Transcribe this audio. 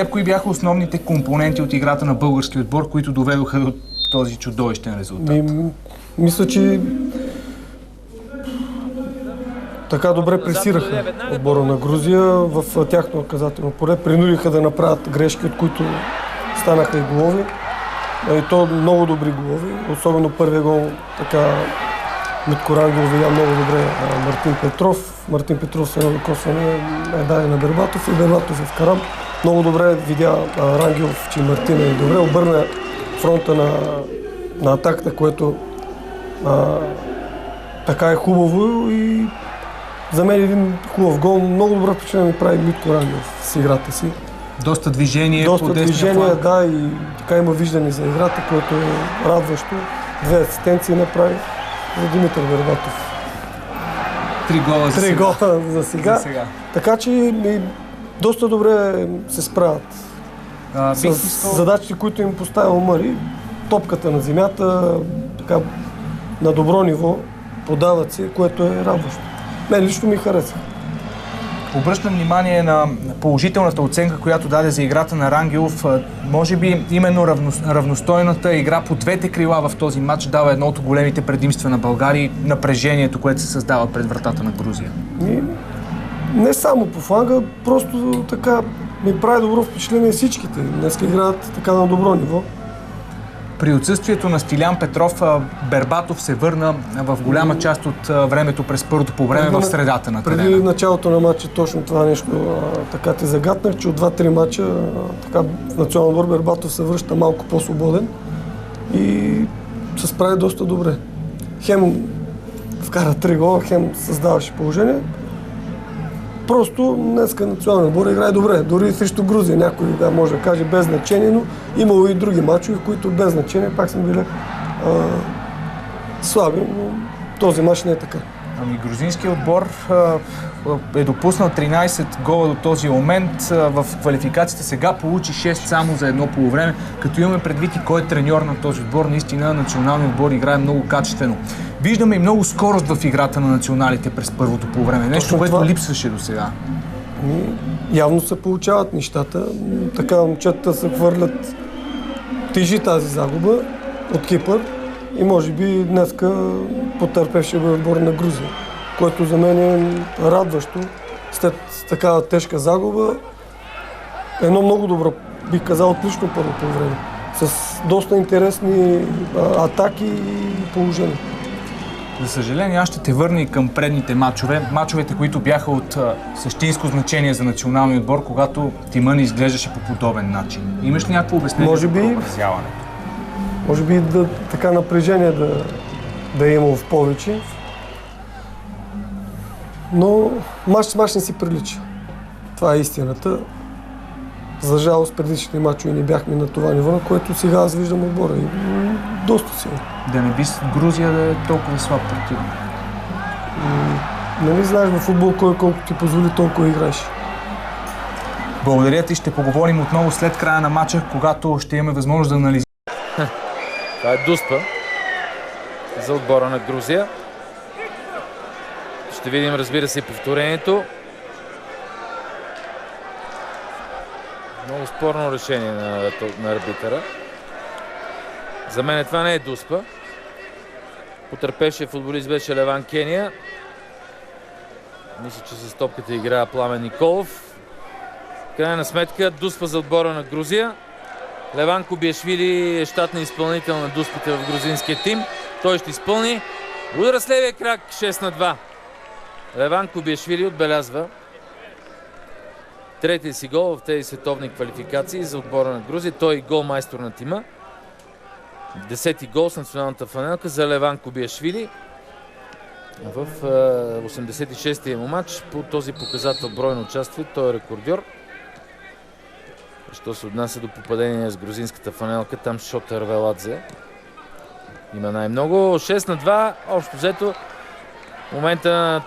Кои бяха основните компоненти от играта на български отбор, които доведоха до този чудовищен резултат? Мисля, че така добре пресираха отбора на Грузия в тяхно наказателно поле. Принудиха да направят грешки, от които станаха и голови. И то много добри голови. Особено първия гол, така Митко Рангелов видя много добре Мартин Петров. Мартин Петров с едно докосване даде на Бербатов и Бербатов е вкара. Много добре видя Рангелов, че Мартин е добре. Обърна фронта на атаката, което така е хубаво и за мен един хубав гол. Много добре впечатление ми прави Митко Рангелов с играта си. Доста движение по десния фланг. Да, и така има виждане за играта, което е радващо. 2 асистенции направи за Димитър Бербатов. 3 гола за сега. Така че доста добре се справят с задачите, които им поставя Мари. Топката на земята, така на добро ниво, подават се, което е радващо. Мен лично ми хареса. Обръщам внимание на положителната оценка, която даде за играта на Рангелов. Може би именно равностойната игра по двете крила в този матч дава едно от големите предимства на България и напрежението, което се създава пред вратата на Грузия. Не само по фланга, просто така ми прави добро впечатление всичките. Днес играят така на добро ниво. При отсъствието на Стилян Петров, Бербатов се върна в голяма част от времето през първото по време в средата на терена. Преди началото на матча точно това нещо така те загатнах, че от 2-3 матча така, в национален отбор Бербатов се връща малко по-свободен и се справи доста добре. Хем вкара 3 гола, хем създаваше положение. Просто днеска национален отбор играе добре. Дори срещу Грузия някой може да каже без значение, но имало и други мачове, в които без значение пак сме били слаби, но този мач не е така. Грузинският отбор е допуснал 13 гола до този момент. В квалификацията сега получи 6 само за едно полувреме. Като имаме предвид и кой е треньор на този отбор, наистина националният отбор играе много качествено. Виждаме и много скорост в играта на националите през първото полувреме. Нещо, което липсваше до сега. Явно се получават нещата. Така момчетата се хвърлят. Тежи тази загуба от Кипър. И може би днеска потърпевше отбор на Грузия, което за мен е радващо. След такава тежка загуба, едно много добро, бих казал, отлично първо по време. С доста интересни атаки и положения. За съжаление, аз ще те върна и към предните матчове. Матчовете, които бяха от същинско значение за националния отбор, когато тимът ни изглеждаше по подобен начин. Имаш ли някакво обяснение за провързяването? Може би така напрежение да е имало в повече. Но мач с мач не си прилича. Това е истината. За жалост, предишните мачове не бяхме на това ниво, на което сега аз виждам отбора. И доста силно. Да не би Грузия да е толкова слаб противник? Нали знаеш във футбол кой колко ти позволи, толкова играеш. Благодаря ти. Ще поговорим отново след края на матча, когато ще имаме възможност да анализираме. Това е Дуспа за отбора на Грузия. Ще видим, разбира се, повторението. Много спорно решение на арбитъра. За мен това не е Дуспа. Потърпевшия футболист беше Леван Кения. Мисля, че с топката играе Пламен Николов. В крайна сметка Дуспа за отбора на Грузия. Леван Кубиашвили е щатен изпълнител на дуспите в грузинския тим. Той ще изпълни. Удара с левия крак, 6-2. Леван Кубиашвили отбелязва третия си гол в тези световни квалификации за отбора на Грузия. Той е гол майстор на тима. 10-ти гол с националната фанелка за Леван Кубиашвили. В 86-тия му матч по този показател бройно участие той е рекордьор. Що се отнася до попадение с грузинската фанелка, там Шотър Веладзе има най-много. 6-2, общо взето. В момента на